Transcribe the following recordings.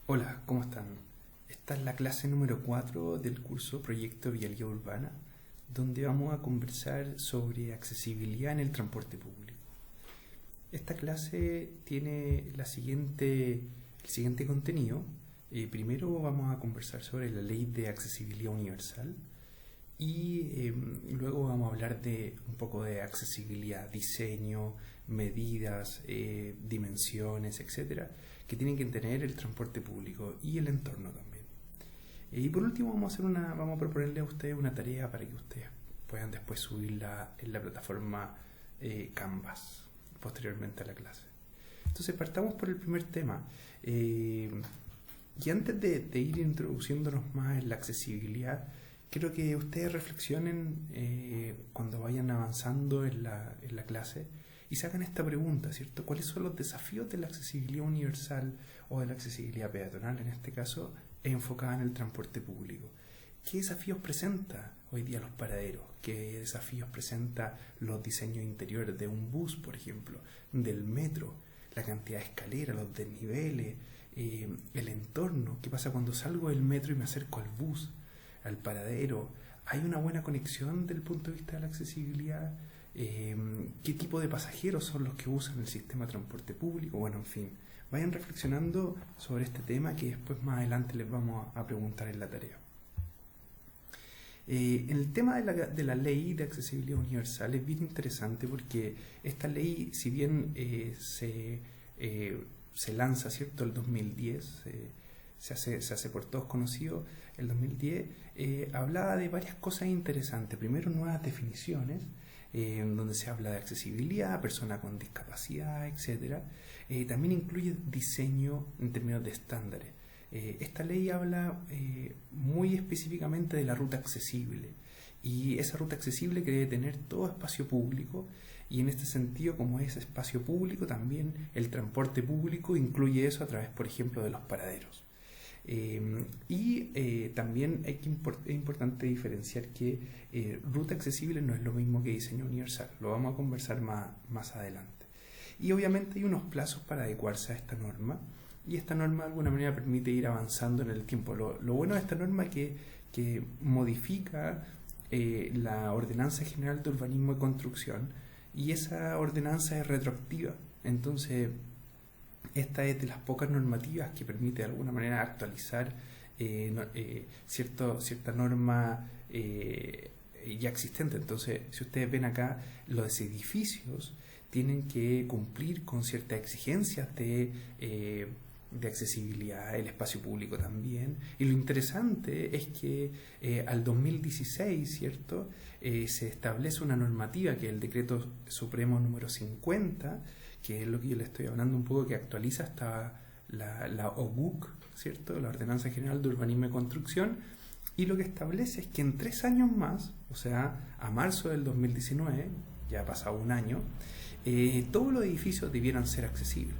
Hola, ¿cómo están? Esta es la clase número 4 del curso Proyecto Vialidad Urbana, donde vamos a conversar sobre accesibilidad en el transporte público. Esta clase tiene el siguiente contenido. Primero vamos a conversar sobre la Ley de Accesibilidad Universal y luego vamos a hablar de un poco de accesibilidad, diseño, medidas, dimensiones, etcétera, que tienen que tener el transporte público y el entorno también. Y por último vamos a proponerle a ustedes una tarea para que ustedes puedan después subirla en la plataforma Canvas posteriormente a la clase. Entonces partamos por el primer tema. Y antes de ir introduciéndonos más en la accesibilidad, quiero que ustedes reflexionen cuando vayan avanzando en la clase y se hagan esta pregunta, ¿cierto? ¿Cuáles son los desafíos de la accesibilidad universal o de la accesibilidad peatonal, en este caso, enfocada en el transporte público? ¿Qué desafíos presenta hoy día los paraderos? ¿Qué desafíos presenta los diseños interiores de un bus, por ejemplo, del metro? La cantidad de escaleras, los desniveles, el entorno. ¿Qué pasa cuando salgo del metro y me acerco al bus, al paradero? ¿Hay una buena conexión desde el punto de vista de la accesibilidad? ¿Qué tipo de pasajeros son los que usan el sistema de transporte público? Bueno, en fin, vayan reflexionando sobre este tema que después más adelante les vamos a preguntar en la tarea. En el tema de la ley de accesibilidad universal es bien interesante porque esta ley, si bien se lanza, ¿cierto?, el 2010, se hace por todos conocido, el 2010, hablaba de varias cosas interesantes. Primero, nuevas definiciones, donde se habla de accesibilidad, persona con discapacidad, etc. También incluye diseño en términos de estándares. Esta ley habla muy específicamente de la ruta accesible, y esa ruta accesible que debe tener todo espacio público, y en este sentido, como es espacio público, también el transporte público incluye eso a través, por ejemplo, de los paraderos. También es importante diferenciar que ruta accesible no es lo mismo que diseño universal. Lo vamos a conversar más adelante. Y obviamente hay unos plazos para adecuarse a esta norma, y esta norma de alguna manera permite ir avanzando en el tiempo. Lo bueno de esta norma es que modifica la Ordenanza General de Urbanismo y Construcción, y esa ordenanza es retroactiva. Entonces, esta es de las pocas normativas que permite de alguna manera actualizar cierta norma ya existente. Entonces, si ustedes ven acá, los edificios tienen que cumplir con ciertas exigencias de accesibilidad, el espacio público también. Y lo interesante es que al 2016, ¿cierto?, se establece una normativa, que es el Decreto Supremo número 50, que es lo que yo le estoy hablando un poco, que actualiza hasta la OBUC, ¿cierto?, la Ordenanza General de Urbanismo y Construcción, y lo que establece es que en 3 años más, o sea, a marzo del 2019, ya ha pasado un año, todos los edificios debieran ser accesibles.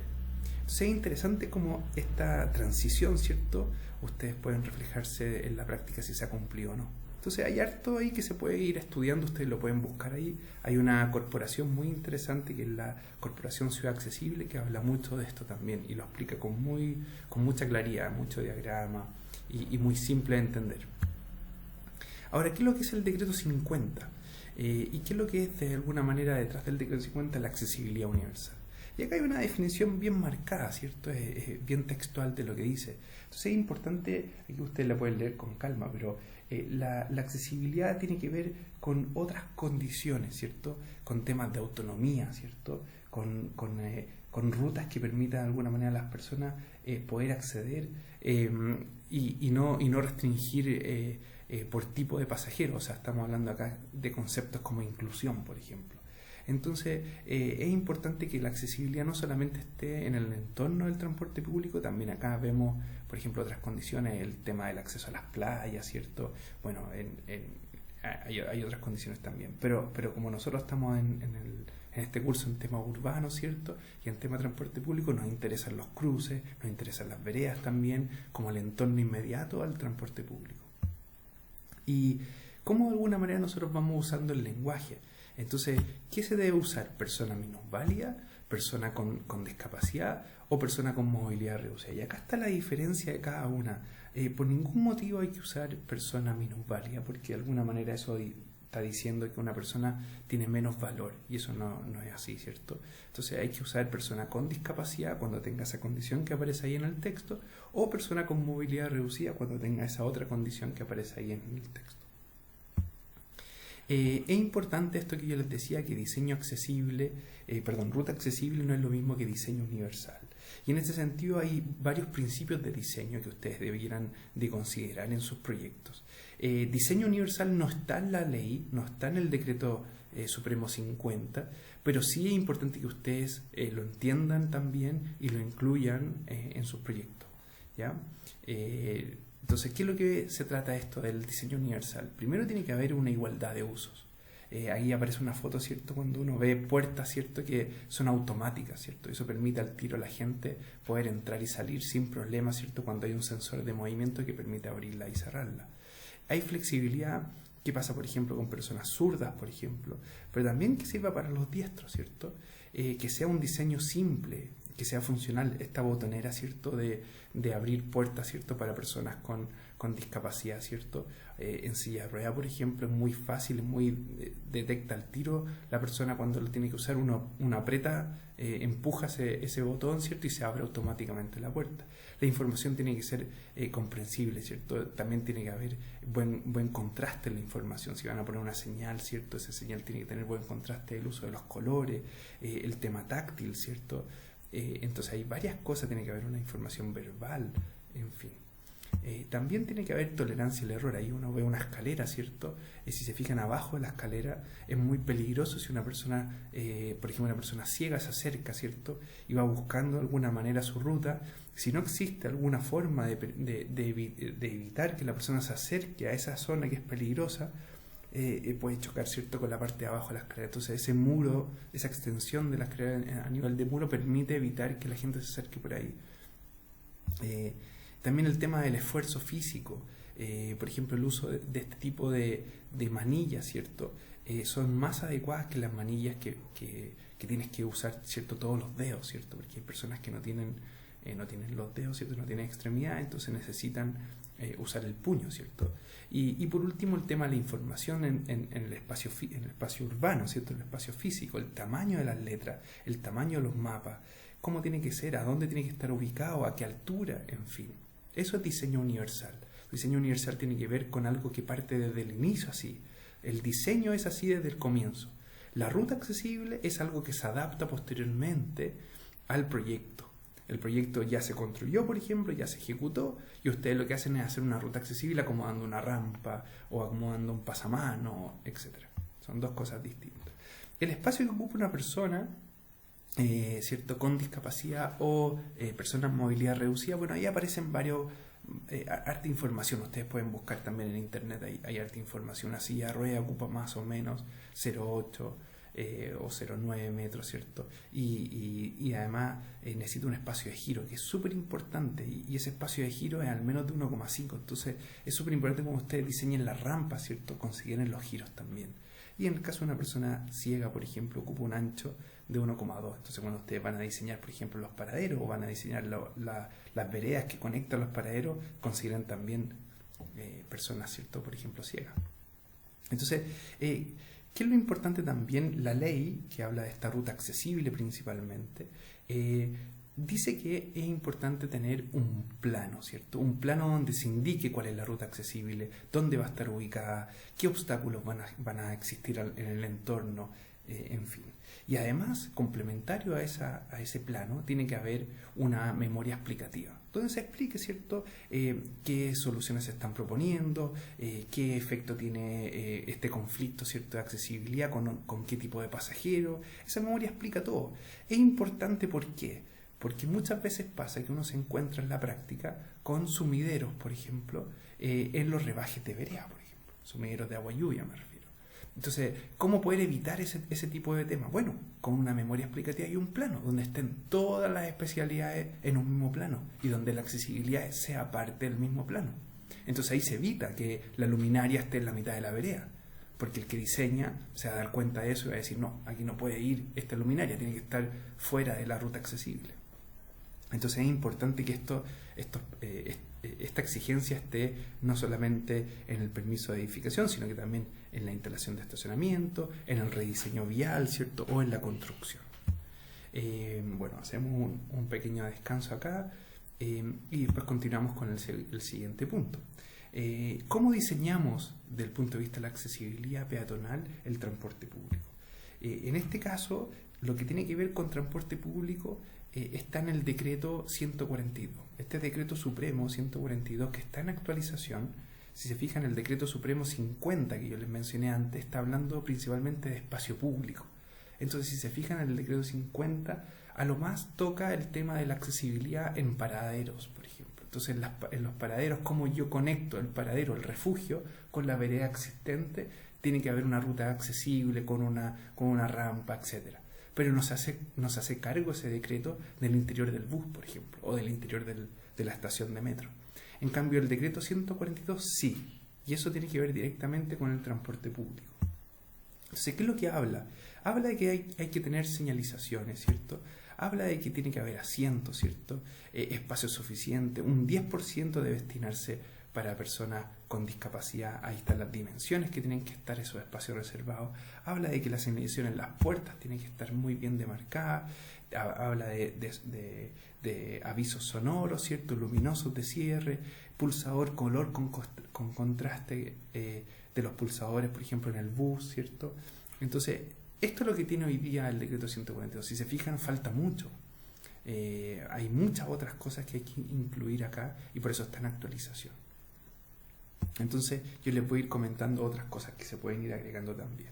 Entonces es interesante cómo esta transición, ¿cierto?, ustedes pueden reflejarse en la práctica si se ha cumplido o no. Entonces hay harto ahí que se puede ir estudiando, ustedes lo pueden buscar ahí. Hay una corporación muy interesante que es la Corporación Ciudad Accesible, que habla mucho de esto también y lo explica con mucha claridad, mucho diagrama y muy simple de entender. Ahora, ¿qué es lo que es el Decreto 50? ¿Y qué es lo que es de alguna manera detrás del Decreto 50 la accesibilidad universal? Y acá hay una definición bien marcada, ¿cierto? Es bien textual de lo que dice. Entonces es importante, aquí ustedes la pueden leer con calma, pero la accesibilidad tiene que ver con otras condiciones, ¿cierto? Con temas de autonomía, ¿cierto? Con rutas que permitan de alguna manera a las personas poder acceder y no restringir por tipo de pasajero. O sea, estamos hablando acá de conceptos como inclusión, por ejemplo. Entonces, es importante que la accesibilidad no solamente esté en el entorno del transporte público, también acá vemos, por ejemplo, otras condiciones, el tema del acceso a las playas, ¿cierto? Bueno, hay otras condiciones también, pero como nosotros estamos en este curso en tema urbano, ¿cierto?, y en tema de transporte público, nos interesan los cruces, nos interesan las veredas también, como el entorno inmediato al transporte público. Y cómo de alguna manera nosotros vamos usando el lenguaje. Entonces, ¿qué se debe usar? Persona minusválida, persona con discapacidad o persona con movilidad reducida. Y acá está la diferencia de cada una. Por ningún motivo hay que usar persona minusválida, porque de alguna manera eso está diciendo que una persona tiene menos valor, y eso no es así, ¿cierto? Entonces hay que usar persona con discapacidad cuando tenga esa condición que aparece ahí en el texto, o persona con movilidad reducida cuando tenga esa otra condición que aparece ahí en el texto. Es importante esto que yo les decía, que diseño accesible, ruta accesible no es lo mismo que diseño universal. Y en este sentido hay varios principios de diseño que ustedes debieran de considerar en sus proyectos. Diseño universal no está en la ley, no está en el decreto Supremo 50, pero sí es importante que ustedes lo entiendan también y lo incluyan en sus proyectos, ¿ya? Entonces, ¿qué es lo que se trata esto del diseño universal? Primero tiene que haber una igualdad de usos. Ahí aparece una foto, ¿cierto? Cuando uno ve puertas, ¿cierto? Que son automáticas, ¿cierto? Eso permite al tiro a la gente poder entrar y salir sin problemas, ¿cierto? Cuando hay un sensor de movimiento que permite abrirla y cerrarla. Hay flexibilidad que pasa, por ejemplo, con personas zurdas, por ejemplo, pero también que sirva para los diestros, ¿cierto? Que sea un diseño simple, que sea funcional, esta botonera, ¿cierto? De abrir puertas, ¿cierto? Para personas con discapacidad, ¿cierto? En silla de rueda, por ejemplo, es muy fácil, detecta al tiro la persona cuando lo tiene que usar, uno aprieta, empuja ese botón, ¿cierto? Y se abre automáticamente la puerta. La información tiene que ser comprensible, ¿cierto? También tiene que haber buen contraste en la información. Si van a poner una señal, ¿cierto? Esa señal tiene que tener buen contraste, el uso de los colores, el tema táctil, ¿cierto? Entonces hay varias cosas, tiene que haber una información verbal, en fin. También tiene que haber tolerancia al error. Ahí uno ve una escalera, ¿cierto? Si se fijan abajo de la escalera, es muy peligroso si una persona, por ejemplo, una persona ciega se acerca, ¿cierto? Y va buscando de alguna manera su ruta. Si no existe alguna forma de evitar que la persona se acerque a esa zona que es peligrosa, puede chocar, ¿cierto?, con la parte de abajo de la escalera. Entonces ese muro, esa extensión de la escalera a nivel de muro permite evitar que la gente se acerque por ahí. También el tema del esfuerzo físico, por ejemplo, el uso de este tipo de manillas, ¿cierto? Son más adecuadas que las manillas que tienes que usar, ¿cierto?, todos los dedos, ¿cierto? Porque hay personas que no tienen los dedos, ¿cierto?, no tienen extremidad, entonces necesitan usar el puño, ¿cierto? Y por último, el tema de la información en el espacio urbano, ¿cierto?, en el espacio físico, el tamaño de las letras, el tamaño de los mapas, cómo tiene que ser, a dónde tiene que estar ubicado, a qué altura, en fin. Eso es diseño universal. El diseño universal tiene que ver con algo que parte desde el inicio así. El diseño es así desde el comienzo. La ruta accesible es algo que se adapta posteriormente al proyecto. El proyecto ya se construyó, por ejemplo, ya se ejecutó, y ustedes lo que hacen es hacer una ruta accesible acomodando una rampa o acomodando un pasamano, etc. Son dos cosas distintas. El espacio que ocupa una persona, ¿cierto?, con discapacidad o personas con movilidad reducida, bueno, ahí aparecen harta información. Ustedes pueden buscar también en internet, hay harta información. Una silla de rueda ocupa más o menos 0,8 o 0,9 metros, ¿cierto? Y además necesita un espacio de giro que es súper importante, y ese espacio de giro es al menos de 1,5. Entonces es súper importante como ustedes diseñen las rampas, ¿cierto?, consideren los giros también. Y en el caso de una persona ciega, por ejemplo, ocupa un ancho de 1,2. Entonces cuando ustedes van a diseñar, por ejemplo, los paraderos o van a diseñar las veredas que conectan los paraderos, consideran también personas, ¿cierto?, por ejemplo, ciegas. Entonces, ¿qué es lo importante también? La ley, que habla de esta ruta accesible principalmente, dice que es importante tener un plano, ¿cierto? Un plano donde se indique cuál es la ruta accesible, dónde va a estar ubicada, qué obstáculos van a existir en el entorno, en fin. Y además, complementario a ese plano, tiene que haber una memoria explicativa, donde se explique, ¿cierto?, qué soluciones se están proponiendo, qué efecto tiene este conflicto, ¿cierto?, de accesibilidad, con qué tipo de pasajero. Esa memoria explica todo. Es importante, ¿por qué? Porque muchas veces pasa que uno se encuentra en la práctica con sumideros, por ejemplo, en los rebajes de vereda, por ejemplo, sumideros de agua lluvia, me refiero. Entonces, ¿cómo poder evitar ese tipo de temas? Bueno, con una memoria explicativa y un plano, donde estén todas las especialidades en un mismo plano y donde la accesibilidad sea parte del mismo plano. Entonces ahí se evita que la luminaria esté en la mitad de la vereda, porque el que diseña se va a dar cuenta de eso y va a decir, no, aquí no puede ir esta luminaria, tiene que estar fuera de la ruta accesible. Entonces es importante que esta exigencia esté no solamente en el permiso de edificación, sino que también en la instalación de estacionamiento, en el rediseño vial, ¿cierto? O en la construcción. Bueno, hacemos un pequeño descanso acá y después continuamos con el siguiente punto. ¿Cómo diseñamos, desde el punto de vista de la accesibilidad peatonal, el transporte público? En este caso, lo que tiene que ver con transporte público está en el decreto 142. Este decreto supremo 142 que está en actualización, si se fijan, el decreto supremo 50 que yo les mencioné antes, está hablando principalmente de espacio público. Entonces, si se fijan en el decreto 50, a lo más toca el tema de la accesibilidad en paraderos, por ejemplo. Entonces, en los paraderos, cómo yo conecto el paradero, el refugio, con la vereda existente, tiene que haber una ruta accesible con una rampa, etcétera. Pero no se hace cargo ese decreto del interior del bus, por ejemplo, o del interior de la estación de metro. En cambio, el decreto 142 sí, y eso tiene que ver directamente con el transporte público. Entonces, ¿qué es lo que habla? Habla de que hay que tener señalizaciones, ¿cierto? Habla de que tiene que haber asientos, ¿cierto? Espacio suficiente, un 10% debe destinarse para personas con discapacidad. Ahí están las dimensiones que tienen que estar esos espacios reservados. Habla de que la señalización en las puertas tiene que estar muy bien demarcada. Habla de avisos sonoros, ¿cierto? Luminosos de cierre, pulsador color con contraste de los pulsadores, por ejemplo, en el bus, ¿cierto? Entonces, esto es lo que tiene hoy día el decreto 142. Si se fijan, falta mucho. Hay muchas otras cosas que hay que incluir acá y por eso está en actualización. Entonces yo les voy a ir comentando otras cosas que se pueden ir agregando también.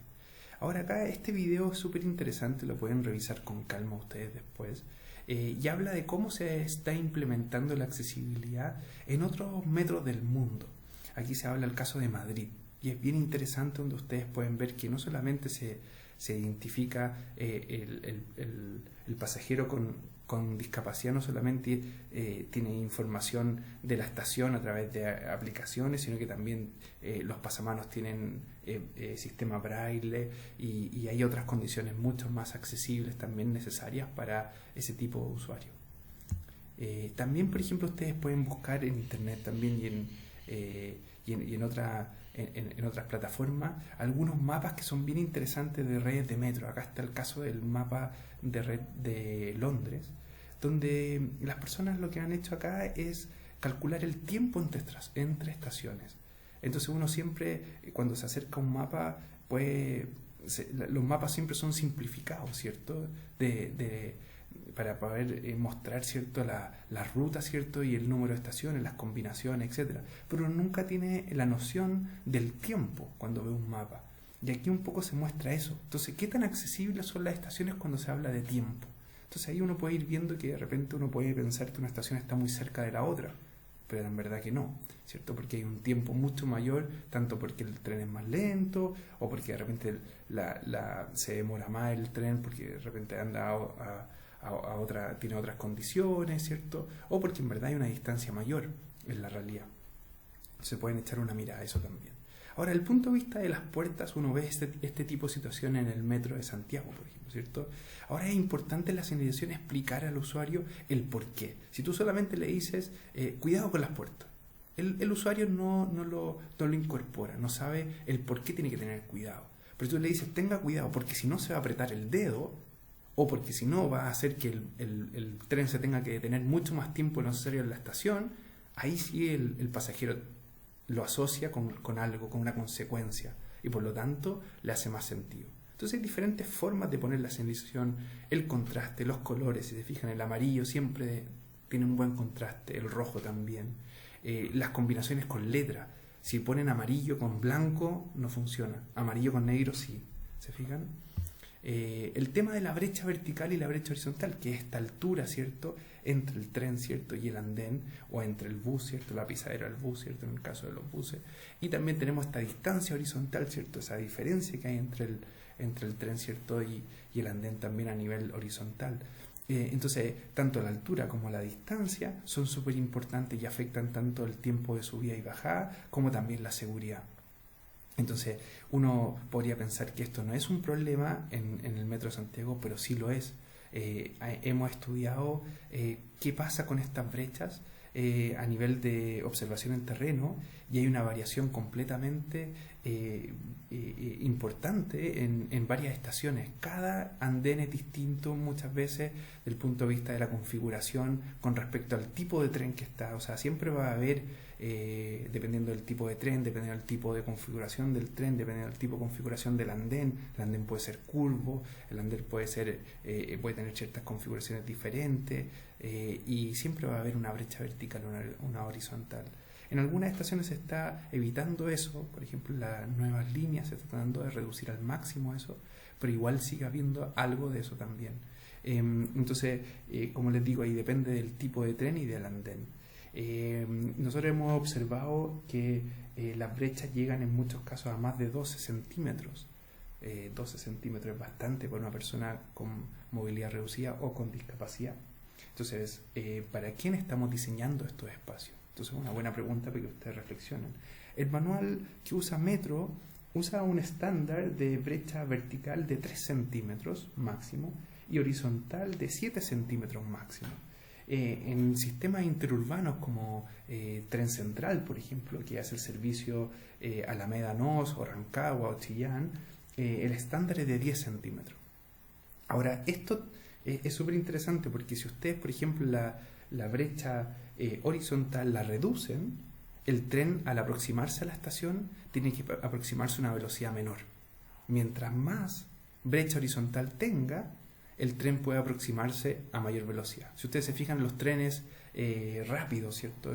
Ahora acá este video es súper interesante, lo pueden revisar con calma ustedes después. Y habla de cómo se está implementando la accesibilidad en otros metros del mundo. Aquí se habla del caso de Madrid y es bien interesante donde ustedes pueden ver que no solamente se identifica el pasajero con discapacidad, no solamente tiene información de la estación a través de aplicaciones, sino que también los pasamanos tienen sistema braille y hay otras condiciones mucho más accesibles también necesarias para ese tipo de usuario. También, por ejemplo, ustedes pueden buscar en internet también y en otras plataformas algunos mapas que son bien interesantes de redes de metro. Acá está el caso del mapa de red de Londres, donde las personas lo que han hecho acá es calcular el tiempo entre estaciones. Entonces uno siempre, cuando se acerca a un mapa, los mapas siempre son simplificados, ¿cierto? Para poder mostrar, ¿cierto?, las rutas, ¿cierto?, y el número de estaciones, las combinaciones, etcétera. Pero nunca tiene la noción del tiempo cuando ve un mapa. Y aquí un poco se muestra eso. Entonces, ¿qué tan accesibles son las estaciones cuando se habla de tiempo? Entonces ahí uno puede ir viendo que de repente uno puede pensar que una estación está muy cerca de la otra, pero en verdad que no, ¿cierto? Porque hay un tiempo mucho mayor, tanto porque el tren es más lento, o porque de repente se demora más el tren, porque de repente anda tiene otras condiciones, ¿cierto? O porque en verdad hay una distancia mayor en la realidad. Se pueden echar una mirada a eso también. Ahora, desde el punto de vista de las puertas, uno ve este tipo de situación en el metro de Santiago, por ejemplo, ¿cierto? Ahora es importante en la señalización explicar al usuario el por qué. Si tú solamente le dices, cuidado con las puertas, el usuario no lo incorpora, no sabe el por qué tiene que tener cuidado. Pero tú le dices, tenga cuidado, porque si no se va a apretar el dedo, o porque si no va a hacer que el tren se tenga que detener mucho más tiempo necesario en la estación, ahí sí el pasajero lo asocia con algo, con una consecuencia, y por lo tanto le hace más sentido. Entonces hay diferentes formas de poner la señalización, el contraste, los colores. Si se fijan, el amarillo siempre tiene un buen contraste, el rojo también. Las combinaciones con letras, si ponen amarillo con blanco no funciona, amarillo con negro sí. ¿Se fijan? El tema de la brecha vertical y la brecha horizontal, que es esta altura, ¿cierto?, entre el tren, ¿cierto?, y el andén, o entre el bus, ¿cierto?, la pisadera del bus, ¿cierto?, en el caso de los buses. Y también tenemos esta distancia horizontal, ¿cierto?, esa diferencia que hay entre el tren, ¿cierto?, y el andén también a nivel horizontal. Entonces, tanto la altura como la distancia son súper importantes y afectan tanto el tiempo de subida y bajada como también la seguridad. Entonces, uno podría pensar que esto no es un problema en el Metro de Santiago, pero sí lo es. Hemos estudiado qué pasa con estas brechas a nivel de observación en terreno, y hay una variación completamente importante en varias estaciones. Cada andén es distinto muchas veces desde el punto de vista de la configuración con respecto al tipo de tren que está. O sea, siempre va a haber, dependiendo del tipo de tren, dependiendo del tipo de configuración del tren, dependiendo del tipo de configuración del andén. El andén puede ser curvo, el andén puede tener ciertas configuraciones diferentes, y siempre va a haber una brecha vertical, una horizontal. En algunas estaciones se está evitando eso, por ejemplo, en las nuevas líneas se está tratando de reducir al máximo eso, pero igual sigue habiendo algo de eso también. Entonces, como les digo, ahí depende del tipo de tren y del andén. Nosotros hemos observado que las brechas llegan en muchos casos a más de 12 centímetros. 12 centímetros es bastante para una persona con movilidad reducida o con discapacidad. Entonces, ¿para quién estamos diseñando estos espacios? Entonces, una buena pregunta para que ustedes reflexionen. El manual que usa Metro usa un estándar de brecha vertical de 3 centímetros máximo y horizontal de 7 centímetros máximo. En sistemas interurbanos como Tren Central, por ejemplo, que hace el servicio Alameda Nos o Rancagua o Chillán, el estándar es de 10 centímetros. Ahora, esto es súper interesante porque si ustedes, por ejemplo, la brecha horizontal la reducen, el tren al aproximarse a la estación tiene que aproximarse a una velocidad menor. Mientras más brecha horizontal tenga, el tren puede aproximarse a mayor velocidad. Si ustedes se fijan, los trenes rápidos, ¿cierto?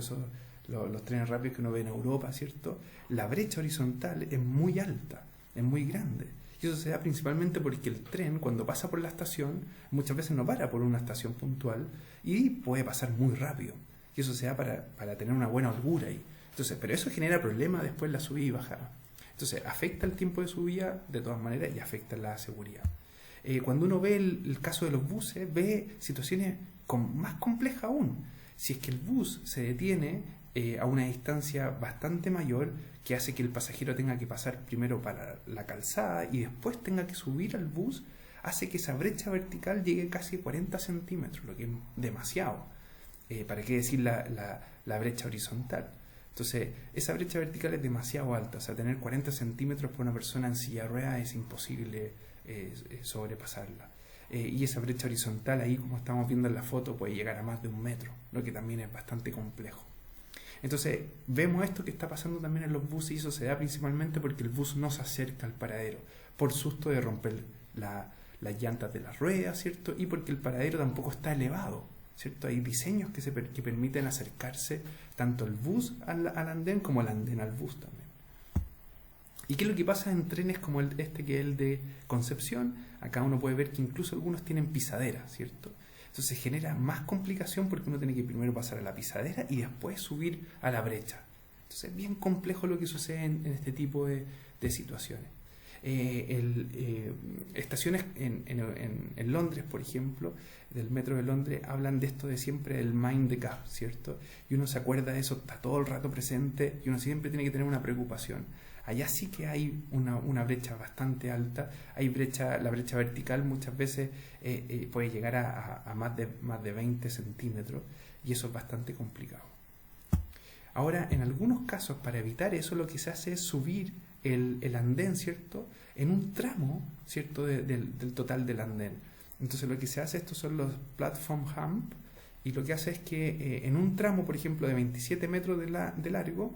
Los trenes rápidos que uno ve en Europa, ¿cierto? La brecha horizontal es muy alta, es muy grande. Y eso se da principalmente porque el tren, cuando pasa por la estación, muchas veces no para por una estación puntual y puede pasar muy rápido. Y eso se da para tener una buena holgura ahí. Entonces, pero eso genera problemas después en la subida y bajada. Entonces, afecta el tiempo de subida de todas maneras y afecta la seguridad. Cuando uno ve el caso de los buses, ve situaciones más complejas aún. Si es que el bus se detiene a una distancia bastante mayor, que hace que el pasajero tenga que pasar primero para la calzada y después tenga que subir al bus, hace que esa brecha vertical llegue casi a 40 centímetros, lo que es demasiado. ¿Para qué decir la brecha horizontal? Entonces, esa brecha vertical es demasiado alta. O sea, tener 40 centímetros para una persona en silla de ruedas es imposible sobrepasarla. Y esa brecha horizontal, ahí como estamos viendo en la foto, puede llegar a más de 1 metro, lo que también es bastante complejo. Entonces, vemos esto que está pasando también en los buses, y eso se da principalmente porque el bus no se acerca al paradero, por susto de romper las llantas de las ruedas, ¿cierto? Y porque el paradero tampoco está elevado, ¿cierto? Hay diseños que permiten acercarse tanto el bus al andén como el andén al bus también. ¿Y qué es lo que pasa en trenes como este, que es el de Concepción? Acá uno puede ver que incluso algunos tienen pisadera, ¿cierto? Entonces genera más complicación porque uno tiene que primero pasar a la pisadera y después subir a la brecha. Entonces es bien complejo lo que sucede en este tipo de situaciones. Estaciones en Londres, por ejemplo, del metro de Londres, hablan de esto de siempre el mind the gap, ¿cierto? Y uno se acuerda de eso, está todo el rato presente y uno siempre tiene que tener una preocupación. Allá sí que hay una brecha bastante alta, la brecha vertical muchas veces puede llegar a más de 20 centímetros y eso es bastante complicado. Ahora, en algunos casos, para evitar eso, lo que se hace es subir el andén, ¿cierto?, en un tramo, ¿cierto?, del total del andén. Entonces lo que se hace, estos son los platform hump, y lo que hace es que en un tramo, por ejemplo, de 27 metros de largo,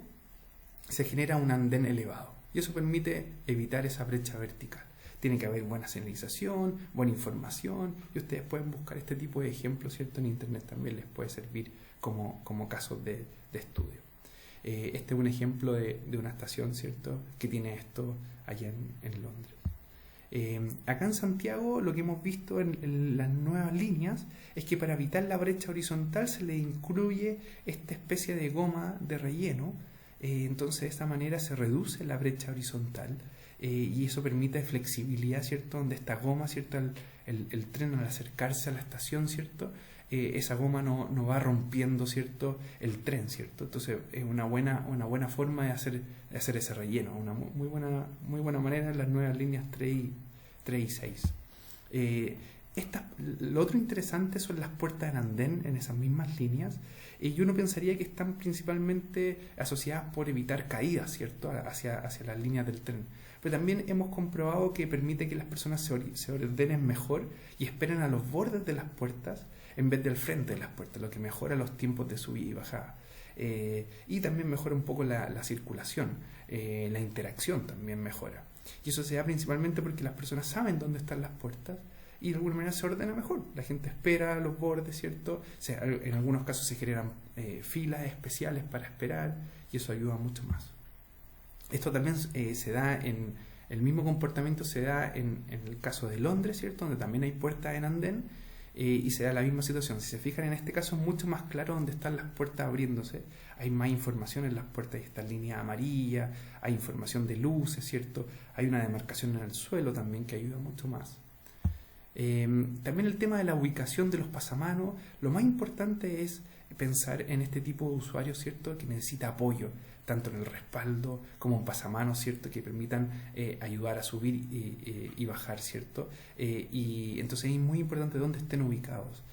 se genera un andén elevado y eso permite evitar esa brecha vertical. Tiene que haber buena señalización, buena información, y ustedes pueden buscar este tipo de ejemplos, ¿cierto? En internet también les puede servir como casos de estudio. Este es un ejemplo de una estación, ¿cierto?, que tiene esto allá en Londres. Acá en Santiago lo que hemos visto en las nuevas líneas es que para evitar la brecha horizontal se le incluye esta especie de goma de relleno. Entonces de esta manera se reduce la brecha horizontal y eso permite flexibilidad, ¿cierto?, donde esta goma, ¿cierto?, el tren al acercarse a la estación, ¿cierto?, esa goma no va rompiendo, ¿cierto?, el tren, ¿cierto? Entonces es una buena forma de hacer ese relleno, una muy buena manera en las nuevas líneas 3 y 6. Lo otro interesante son las puertas en andén en esas mismas líneas, y uno pensaría que están principalmente asociadas por evitar caídas, ¿cierto?, hacia las líneas del tren. Pero también hemos comprobado que permite que las personas se ordenen mejor y esperen a los bordes de las puertas en vez del frente de las puertas, lo que mejora los tiempos de subida y bajada. Y también mejora un poco la circulación, la interacción también mejora. Y eso se da principalmente porque las personas saben dónde están las puertas y de alguna manera se ordena mejor. La gente espera a los bordes, ¿cierto? O sea, en algunos casos se generan filas especiales para esperar y eso ayuda mucho más. Esto también se da el mismo comportamiento se da en el caso de Londres, ¿cierto?, donde también hay puertas en andén, y se da la misma situación. Si se fijan, en este caso es mucho más claro donde están las puertas abriéndose. Hay más información en las puertas, hay esta línea amarilla, hay información de luces, ¿cierto? Hay una demarcación en el suelo también que ayuda mucho más. También el tema de la ubicación de los pasamanos. Lo más importante es pensar en este tipo de usuarios, ¿cierto?, que necesita apoyo, tanto en el respaldo como en pasamanos, ¿cierto?, que permitan ayudar a subir y bajar, ¿cierto? Y entonces es muy importante dónde estén ubicados.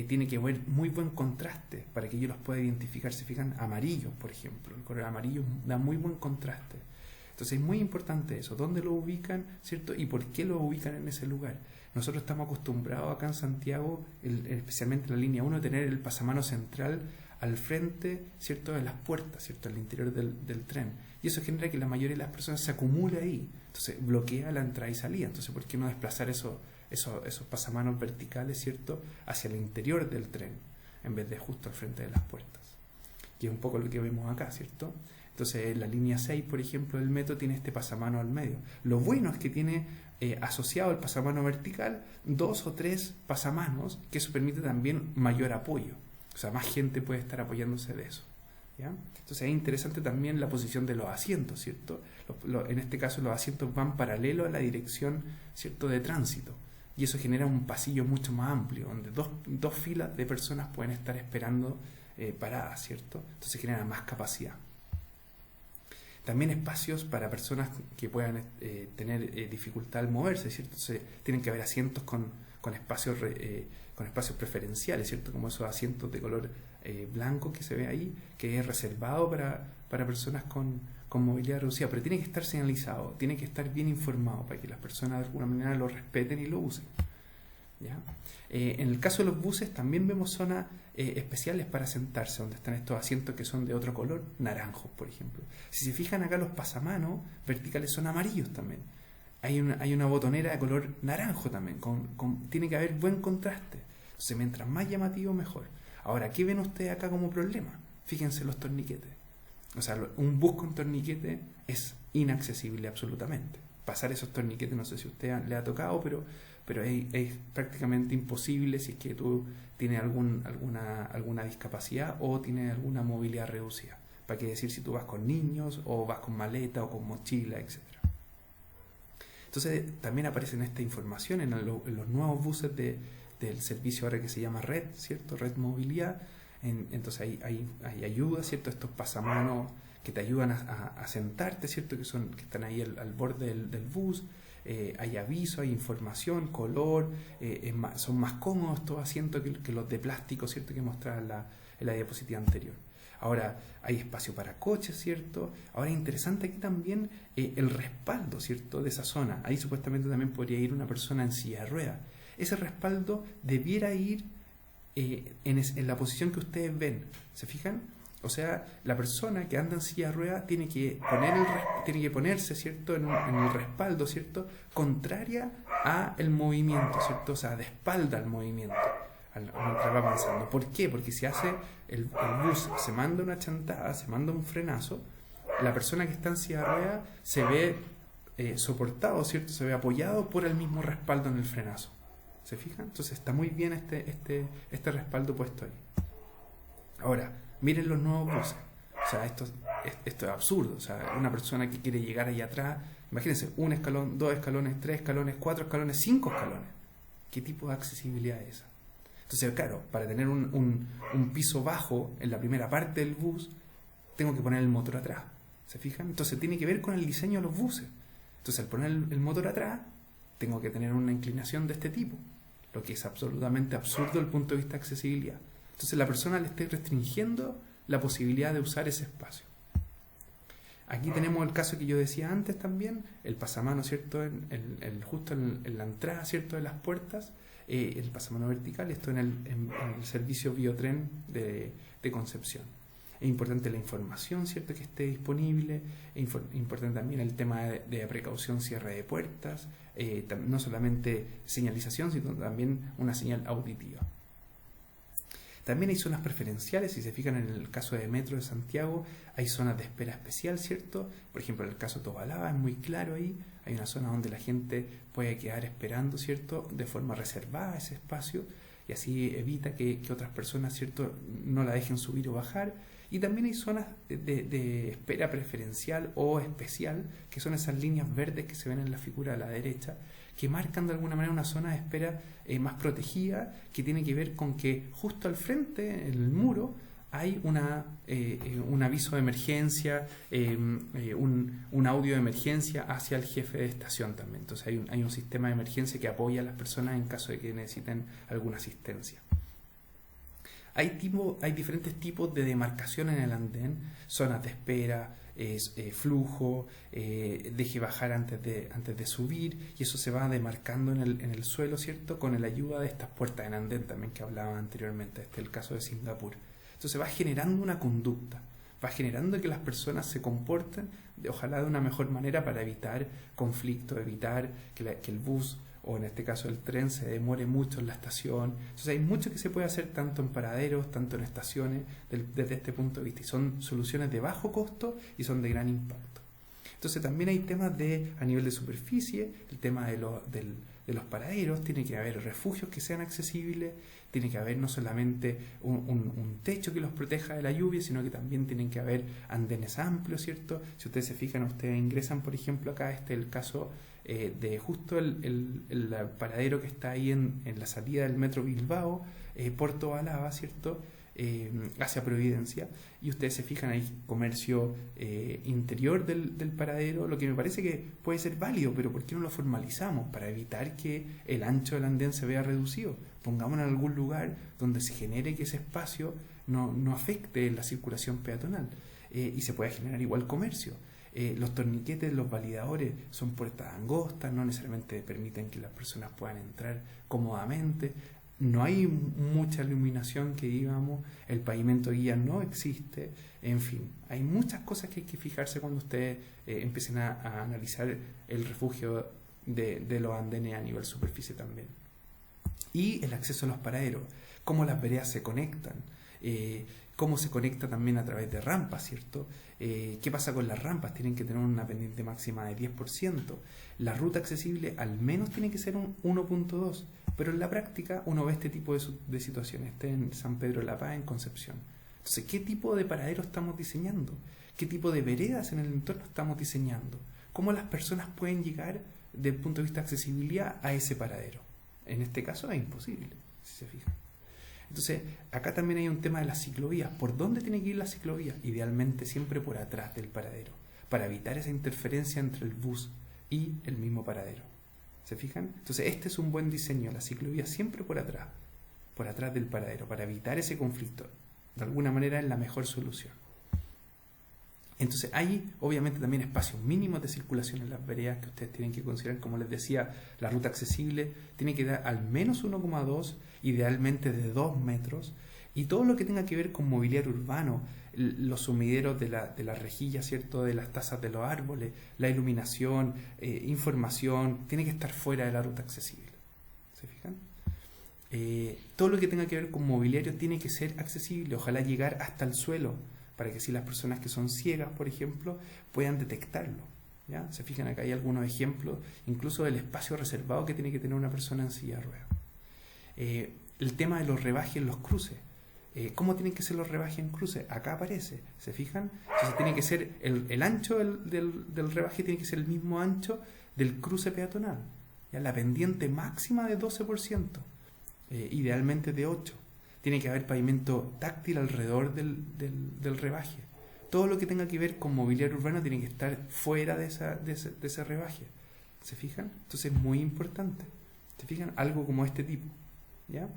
Tiene que haber muy buen contraste para que yo los pueda identificar. Se fijan, amarillos, por ejemplo, el color amarillo da muy buen contraste. Entonces es muy importante eso, dónde lo ubican, ¿cierto?, y por qué lo ubican en ese lugar. Nosotros estamos acostumbrados acá en Santiago, especialmente en la línea 1, a tener el pasamano central al frente, ¿cierto?, de las puertas, ¿cierto?, al interior del tren. Y eso genera que la mayoría de las personas se acumule ahí. Entonces bloquea la entrada y salida. Entonces, ¿por qué no desplazar esos pasamanos verticales, ¿cierto?, hacia el interior del tren, en vez de justo al frente de las puertas? Que es un poco lo que vemos acá, ¿cierto? Entonces, en la línea 6, por ejemplo, del metro tiene este pasamano al medio. Lo bueno es que tiene asociado al pasamano vertical 2 o 3 pasamanos, que eso permite también mayor apoyo. O sea, más gente puede estar apoyándose de eso, ¿ya? Entonces es interesante también la posición de los asientos, ¿cierto? En este caso los asientos van paralelo a la dirección, ¿cierto?, de tránsito. Y eso genera un pasillo mucho más amplio, donde dos filas de personas pueden estar esperando paradas, ¿cierto? Entonces genera más capacidad. También espacios para personas que puedan tener dificultad al moverse, ¿cierto? Entonces, tienen que haber asientos con espacios preferenciales, ¿cierto? Como esos asientos de color blanco que se ve ahí, que es reservado para personas con movilidad reducida, pero tiene que estar señalizado, tiene que estar bien informado para que las personas de alguna manera lo respeten y lo usen, ¿ya? En el caso de los buses también vemos zonas especiales para sentarse, donde están estos asientos que son de otro color, naranjos, por ejemplo. Si se fijan acá, los pasamanos verticales son amarillos también. Hay una botonera de color naranjo también, tiene que haber buen contraste. Entonces, mientras más llamativo, mejor. Ahora, ¿qué ven ustedes acá como problema? Fíjense los torniquetes. O sea, un bus con torniquete es inaccesible absolutamente. Pasar esos torniquetes, no sé si a usted le ha tocado, pero es prácticamente imposible si es que tú tienes alguna discapacidad o tienes alguna movilidad reducida. ¿Para qué decir si tú vas con niños o vas con maleta o con mochila, etcétera? Entonces también aparece esta información en los nuevos buses del servicio ahora que se llama Red, ¿cierto? Red Movilidad. Entonces hay ayuda, ¿cierto? Estos pasamanos que te ayudan a sentarte, ¿cierto? Que están ahí al borde del bus. Hay aviso, hay información, color, son más cómodos estos asientos que los de plástico, ¿cierto?, que mostraba en la diapositiva anterior. Ahora hay espacio para coches, ¿cierto? Ahora es interesante aquí también el respaldo, ¿cierto?, de esa zona. Ahí supuestamente también podría ir una persona en silla de ruedas. Ese respaldo debiera ir en la posición que ustedes ven. ¿Se fijan? O sea, la persona que anda en silla de ruedas tiene que ponerse, ¿cierto?, en el respaldo, ¿cierto?, contraria a el movimiento, ¿cierto? O sea, de espalda al movimiento, mientras va avanzando. ¿Por qué? Porque si hace el bus, se manda una chantada, se manda un frenazo, la persona que está en silla de ruedas se ve soportado, ¿cierto? Se ve apoyado por el mismo respaldo en el frenazo. ¿Se fijan? Entonces está muy bien este respaldo puesto ahí. Ahora, miren los nuevos buses. O sea, esto es absurdo. O sea, una persona que quiere llegar allá atrás, imagínense, 1 escalón, 2 escalones, 3 escalones, 4 escalones, 5 escalones. ¿Qué tipo de accesibilidad es esa? Entonces, claro, para tener un piso bajo en la primera parte del bus, tengo que poner el motor atrás. ¿Se fijan? Entonces tiene que ver con el diseño de los buses. Entonces, al poner el motor atrás, tengo que tener una inclinación de este tipo, lo que es absolutamente absurdo desde el punto de vista de accesibilidad. Entonces, la persona le está restringiendo la posibilidad de usar ese espacio. Aquí tenemos el caso que yo decía antes también, el pasamano, ¿cierto? Justo en la entrada, ¿cierto?, de las puertas, el pasamano vertical, esto en el servicio Biotren de Concepción. Es importante la información, ¿cierto?, que esté disponible. Es importante también el tema de precaución, cierre de puertas, no solamente señalización, sino también una señal auditiva. También hay zonas preferenciales. Si se fijan en el caso de Metro de Santiago, hay zonas de espera especial, ¿cierto? Por ejemplo, en el caso de Tobalaba es muy claro ahí. Hay una zona donde la gente puede quedar esperando, ¿cierto?, de forma reservada ese espacio, y así evita que otras personas, ¿cierto?, no la dejen subir o bajar. Y también hay zonas de espera preferencial o especial, que son esas líneas verdes que se ven en la figura a la derecha, que marcan de alguna manera una zona de espera más protegida, que tiene que ver con que justo al frente, en el muro, hay un aviso de emergencia, un audio de emergencia hacia el jefe de estación también. Entonces hay un sistema de emergencia que apoya a las personas en caso de que necesiten alguna asistencia. Hay diferentes tipos de demarcación en el andén, zonas de espera, flujo, deje bajar antes de subir, y eso se va demarcando en el suelo, ¿cierto?, con la ayuda de estas puertas en andén también que hablaba anteriormente. Este es el caso de Singapur. Entonces va generando una conducta, va generando que las personas se comporten, ojalá de una mejor manera, para evitar conflictos, evitar que el bus, o en este caso el tren, se demore mucho en la estación. Entonces hay mucho que se puede hacer tanto en paraderos, tanto en estaciones, desde este punto de vista, y son soluciones de bajo costo y son de gran impacto. Entonces también hay temas a nivel de superficie, el tema de los paraderos. Tiene que haber refugios que sean accesibles, tiene que haber no solamente un techo que los proteja de la lluvia, sino que también tienen que haber andenes amplios, ¿cierto? Si ustedes se fijan, ustedes ingresan, por ejemplo, acá, este es el caso de justo el paradero que está ahí en la salida del Metro Bilbao, Porto Alaba, ¿cierto?, hacia Providencia, y ustedes se fijan ahí, comercio interior del paradero, lo que me parece que puede ser válido, pero ¿por qué no lo formalizamos? Para evitar que el ancho del andén se vea reducido. Pongámonos en algún lugar donde se genere que ese espacio no afecte la circulación peatonal, y se pueda generar igual comercio. Los torniquetes, los validadores son puertas angostas, no necesariamente permiten que las personas puedan entrar cómodamente. No hay mucha iluminación que digamos, el pavimento guía no existe, en fin, hay muchas cosas que hay que fijarse cuando ustedes empiecen a analizar el refugio de los andenes a nivel superficie también. Y el acceso a los paraderos, cómo las veredas se conectan, cómo se conecta también a través de rampas, ¿cierto? ¿Qué pasa con las rampas? Tienen que tener una pendiente máxima de 10%. La ruta accesible al menos tiene que ser un 1.2, pero en la práctica uno ve este tipo de situaciones. Este en San Pedro de la Paz, en Concepción. Entonces, ¿qué tipo de paradero estamos diseñando? ¿Qué tipo de veredas en el entorno estamos diseñando? ¿Cómo las personas pueden llegar, desde el punto de vista de accesibilidad, a ese paradero? En este caso es imposible, si se fijan. Entonces, acá también hay un tema de las ciclovías. ¿Por dónde tiene que ir la ciclovía? Idealmente siempre por atrás del paradero, para evitar esa interferencia entre el bus y el mismo paradero. ¿Se fijan? Entonces, este es un buen diseño, la ciclovía siempre por atrás del paradero, para evitar ese conflicto. De alguna manera es la mejor solución. Entonces, hay obviamente también espacios mínimos de circulación en las veredas que ustedes tienen que considerar. Como les decía, la ruta accesible tiene que dar al menos 1,2, idealmente de 2 metros, y todo lo que tenga que ver con mobiliario urbano, los sumideros de la rejilla, ¿cierto?, de las tazas de los árboles, la iluminación, información, tiene que estar fuera de la ruta accesible. ¿Se fijan? Todo lo que tenga que ver con mobiliario tiene que ser accesible, ojalá llegar hasta el suelo, para que así las personas que son ciegas, por ejemplo, puedan detectarlo. ¿Ya? Se fijan, acá hay algunos ejemplos, incluso del espacio reservado que tiene que tener una persona en silla de ruedas. El tema de los rebajes en los cruces. ¿Cómo tienen que ser los rebajes en cruces? Acá aparece, ¿se fijan? Entonces tiene que ser el ancho del rebaje tiene que ser el mismo ancho del cruce peatonal. ¿Ya? La pendiente máxima de 12%. idealmente de 8. Tiene que haber pavimento táctil alrededor del rebaje. Todo lo que tenga que ver con mobiliario urbano tiene que estar fuera de ese rebaje. ¿Se fijan? Entonces es muy importante. ¿Se fijan? Algo como este tipo. ¿Ya?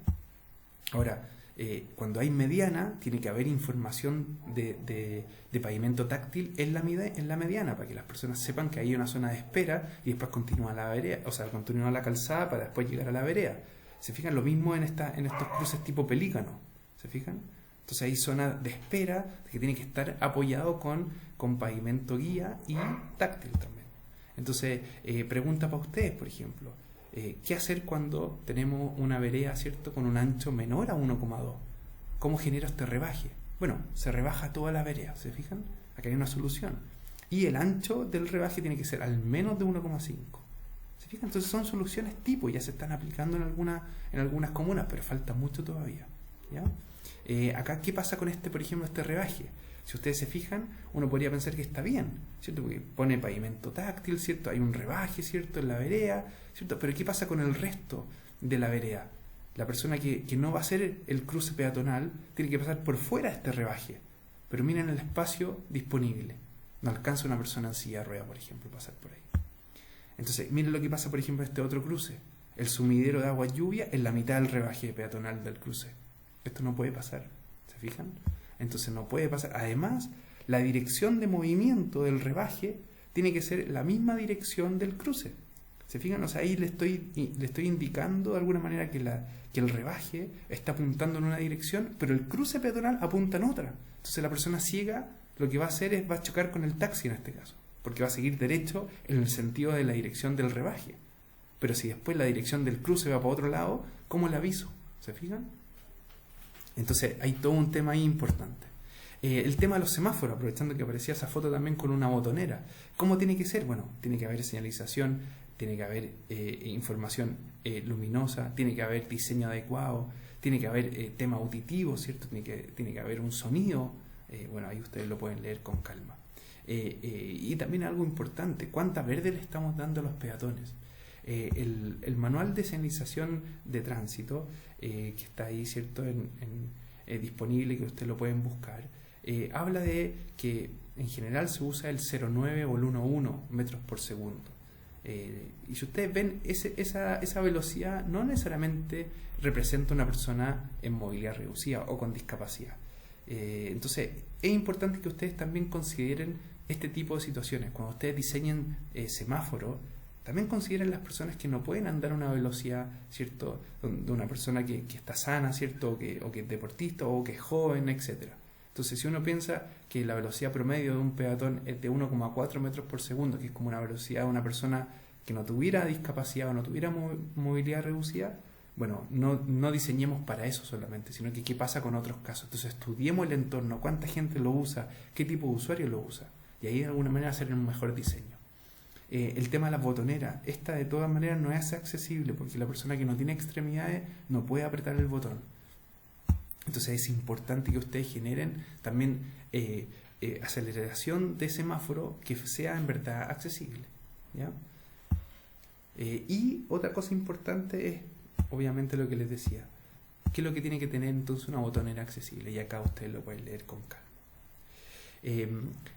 Ahora, cuando hay mediana, tiene que haber información de pavimento táctil en la mediana, para que las personas sepan que hay una zona de espera y después continúa la vereda, o sea, continúa la calzada para después llegar a la vereda. ¿Se fijan? Lo mismo en estos cruces tipo pelícano. ¿Se fijan? Entonces hay zonas de espera que tiene que estar apoyado con pavimento guía y táctil también. Entonces, pregunta para ustedes, por ejemplo. ¿Qué hacer cuando tenemos una vereda, ¿cierto?, con un ancho menor a 1,2? ¿Cómo genero este rebaje? Bueno, se rebaja toda la vereda, ¿se fijan? Acá hay una solución. Y el ancho del rebaje tiene que ser al menos de 1,5. ¿Se fijan? Entonces son soluciones tipo, ya se están aplicando en algunas comunas, pero falta mucho todavía. ¿Ya? Acá, ¿qué pasa con por ejemplo, este rebaje? Si ustedes se fijan, uno podría pensar que está bien, ¿cierto? Porque pone pavimento táctil, ¿cierto? Hay un rebaje, ¿cierto?, en la vereda, ¿cierto? Pero ¿qué pasa con el resto de la vereda? La persona que no va a hacer el cruce peatonal tiene que pasar por fuera de este rebaje. Pero miren el espacio disponible. No alcanza una persona en silla de rueda, por ejemplo, pasar por ahí. Entonces, miren lo que pasa, por ejemplo, en este otro cruce. El sumidero de agua lluvia en la mitad del rebaje peatonal del cruce. Esto no puede pasar, ¿se fijan? Entonces no puede pasar. Además, la dirección de movimiento del rebaje tiene que ser la misma dirección del cruce. ¿Se fijan? O sea, ahí le estoy indicando de alguna manera que el rebaje está apuntando en una dirección, pero el cruce peatonal apunta en otra. Entonces la persona ciega lo que va a hacer va a chocar con el taxi en este caso, porque va a seguir derecho en el sentido de la dirección del rebaje. Pero si después la dirección del cruce va para otro lado, ¿cómo le aviso? ¿Se fijan? Entonces hay todo un tema ahí importante. El tema de los semáforos, aprovechando que aparecía esa foto también con una botonera. ¿Cómo tiene que ser? Bueno, tiene que haber señalización, tiene que haber información luminosa, tiene que haber diseño adecuado, tiene que haber tema auditivo, ¿cierto? Tiene que haber un sonido. Bueno, ahí ustedes lo pueden leer con calma. Y también algo importante, ¿cuánta verde le estamos dando a los peatones? El manual de señalización de tránsito, que está ahí, ¿cierto?, disponible, que ustedes lo pueden buscar, habla de que en general se usa el 0,9 o el 1,1 metros por segundo. Y si ustedes ven, esa velocidad no necesariamente representa una persona en movilidad reducida o con discapacidad. Entonces, es importante que ustedes también consideren este tipo de situaciones. Cuando ustedes diseñen semáforos, también consideren las personas que no pueden andar a una velocidad, ¿cierto?, de una persona que está sana, ¿cierto?, o que es deportista o que es joven, etc. Entonces, si uno piensa que la velocidad promedio de un peatón es de 1,4 metros por segundo, que es como una velocidad de una persona que no tuviera discapacidad o no tuviera movilidad reducida, bueno, no diseñemos para eso solamente, sino que qué pasa con otros casos. Entonces, estudiemos el entorno, cuánta gente lo usa, qué tipo de usuario lo usa, y ahí de alguna manera hacer un mejor diseño. El tema de las botoneras, esta de todas maneras no es accesible porque la persona que no tiene extremidades no puede apretar el botón. Entonces es importante que ustedes generen también aceleración de semáforo que sea en verdad accesible, ¿ya? Y otra cosa importante es, obviamente, lo que les decía, ¿qué es lo que tiene que tener entonces una botonera accesible? Y acá ustedes lo pueden leer con calma.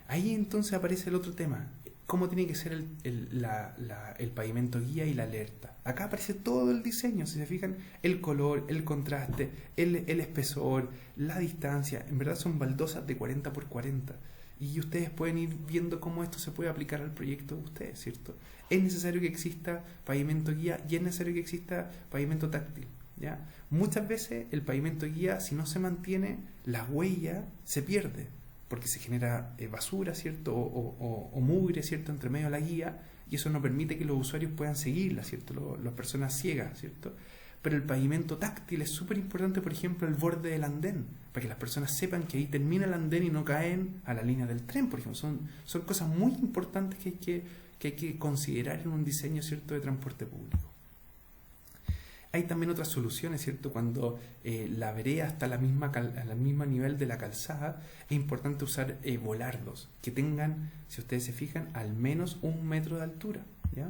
Ahí entonces aparece el otro tema. ¿Cómo tiene que ser el pavimento guía y la alerta? Acá aparece todo el diseño, si se fijan, el color, el contraste, el espesor, la distancia. En verdad son baldosas de 40 por 40. Y ustedes pueden ir viendo cómo esto se puede aplicar al proyecto de ustedes, ¿cierto? Es necesario que exista pavimento guía y es necesario que exista pavimento táctil, ¿ya? Muchas veces el pavimento guía, si no se mantiene, la huella se pierde, porque se genera basura, ¿cierto?, o mugre, ¿cierto?, entre medio de la guía, y eso no permite que los usuarios puedan seguirla, ¿cierto?, las personas ciegas, ¿cierto? Pero el pavimento táctil es súper importante, por ejemplo, el borde del andén, para que las personas sepan que ahí termina el andén y no caen a la línea del tren, por ejemplo. Son cosas muy importantes que hay que considerar en un diseño, ¿cierto?, de transporte público. Hay también otras soluciones, ¿cierto? Cuando la vereda está al mismo nivel de la calzada, es importante usar volardos que tengan, si ustedes se fijan, al menos 1 metro de altura, ¿ya?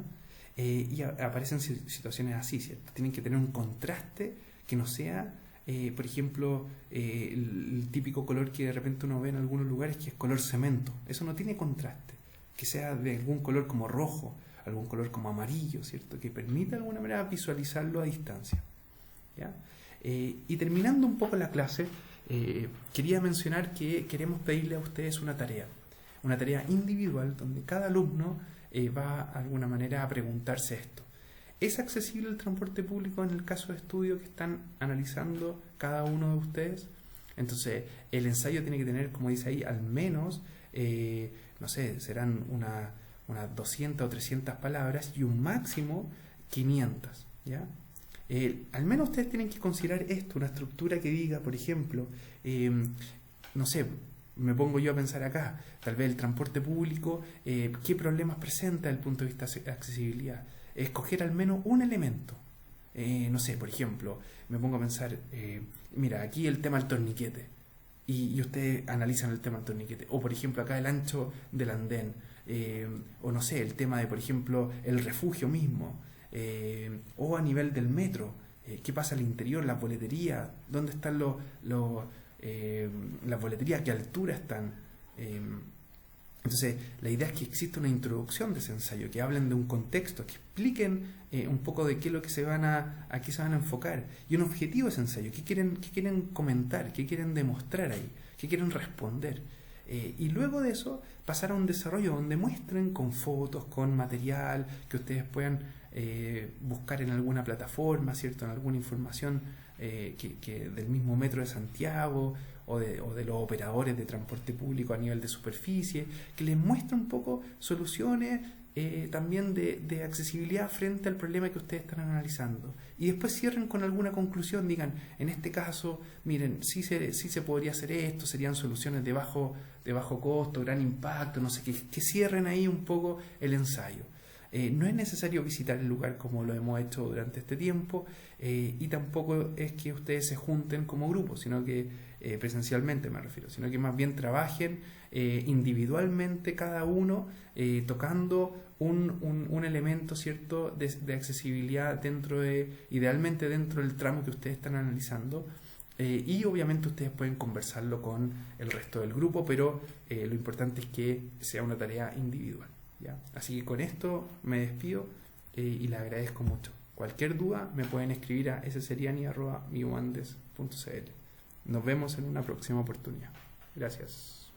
Y aparecen situaciones así, ¿cierto? Tienen que tener un contraste que no sea, por ejemplo, el típico color que de repente uno ve en algunos lugares, que es color cemento. Eso no tiene contraste. Que sea de algún color como rojo, algún color como amarillo, ¿cierto? Que permita de alguna manera visualizarlo a distancia, ¿ya? Y terminando un poco la clase, quería mencionar que queremos pedirle a ustedes una tarea individual, donde cada alumno va de alguna manera a preguntarse esto. ¿Es accesible el transporte público en el caso de estudio que están analizando cada uno de ustedes? Entonces, el ensayo tiene que tener, como dice ahí, al menos, no sé, serán unas 200 o 300 palabras y un máximo 500, ¿ya? Al menos ustedes tienen que considerar esto, una estructura que diga, por ejemplo, no sé, me pongo yo a pensar acá, tal vez el transporte público, ¿qué problemas presenta desde el punto de vista de accesibilidad? Escoger al menos un elemento. No sé, por ejemplo, me pongo a pensar, mira, aquí el tema del torniquete, y ustedes analizan el tema del torniquete, o por ejemplo acá el ancho del andén, o no sé, el tema de, por ejemplo, el refugio mismo, o a nivel del metro, qué pasa al interior, la boletería, dónde están las boleterías, a qué altura están. Entonces, la idea es que exista una introducción de ese ensayo, que hablen de un contexto, que expliquen un poco de qué es lo que a qué se van a enfocar, y un objetivo de ese ensayo, qué quieren comentar, qué quieren demostrar ahí, qué quieren responder. Y luego de eso, pasar a un desarrollo donde muestren con fotos, con material, que ustedes puedan buscar en alguna plataforma, ¿cierto? En alguna información que del mismo Metro de Santiago, o de los operadores de transporte público a nivel de superficie, que les muestre un poco soluciones también de accesibilidad frente al problema que ustedes están analizando. Y después cierren con alguna conclusión, digan, en este caso, miren, sí se podría hacer esto, serían soluciones de bajo costo, gran impacto, no sé, que cierren ahí un poco el ensayo. No es necesario visitar el lugar como lo hemos hecho durante este tiempo, y tampoco es que ustedes se junten como grupo, sino que presencialmente me refiero, sino que más bien trabajen individualmente cada uno, tocando un elemento, ¿cierto?, de accesibilidad idealmente dentro del tramo que ustedes están analizando. Y obviamente ustedes pueden conversarlo con el resto del grupo, pero lo importante es que sea una tarea individual, ¿ya? Así que con esto me despido y les agradezco mucho. Cualquier duda me pueden escribir a sseriani@mioandes.cl. Nos vemos en una próxima oportunidad. Gracias.